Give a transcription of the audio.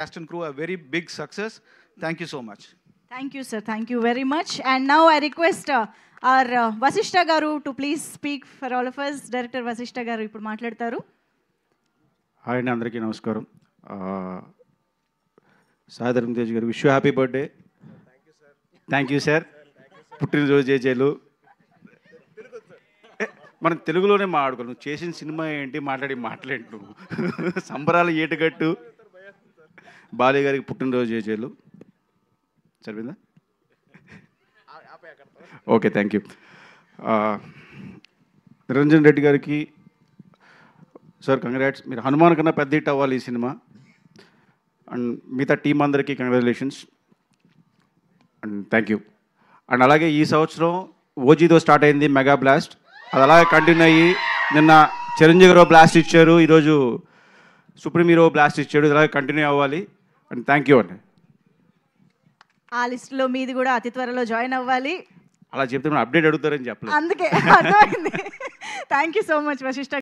cast and crew a very big success. Thank you so much. Thank you, sir. Thank you very much. And now I request our Vasishta Garu to please speak for all of us. Director Vasishta Garu ఇప్పుడు మాట్లాడతారు. Hi అండి, అందరికీ నమస్కారం. సాయిధరం తేజ్ గారు, wish you happy birthday. Thank you sir. పుట్టినరోజు జేజేలు. మనం తెలుగులోనే మాట్లాడుకోవాలి. నువ్వు చేసిన సినిమా ఏంటి, మాట్లాడేంటి నువ్వు. సంబరాలు ఏటుగట్టు. బాలయ్య గారికి పుట్టినరోజు జేజేలు. సరిపోయిందా? Okay, thank you. Niranjan Reddy గారికి సార్ కంగ్రాట్స్. మీరు హనుమాన్ కన్నా పెద్ద హిట్ అవ్వాలి ఈ సినిమా. అండ్ మిగతా టీం అందరికీ congratulations and thank you. And అలాగే ఈ సంవత్సరం ఓజీతో స్టార్ట్ అయింది మెగా బ్లాస్ట్. అది అలాగే కంటిన్యూ అయ్యి నిన్న చిరంజీవి గారు బ్లాస్ట్ ఇచ్చారు, ఈరోజు సుప్రీం హీరో బ్లాస్ట్ ఇచ్చాడు. ఇది అలాగే కంటిన్యూ అవ్వాలి అండ్ థ్యాంక్ యూ అండి. ఆ లిస్టులో మీది కూడా అతి త్వరలో జాయిన్ అవ్వాలి. అలా చెప్తే మనం అప్డేట్ అడుగుతారని చెప్పలేదు. అందుకే అర్థమైంది. Thank you so much Vashishtha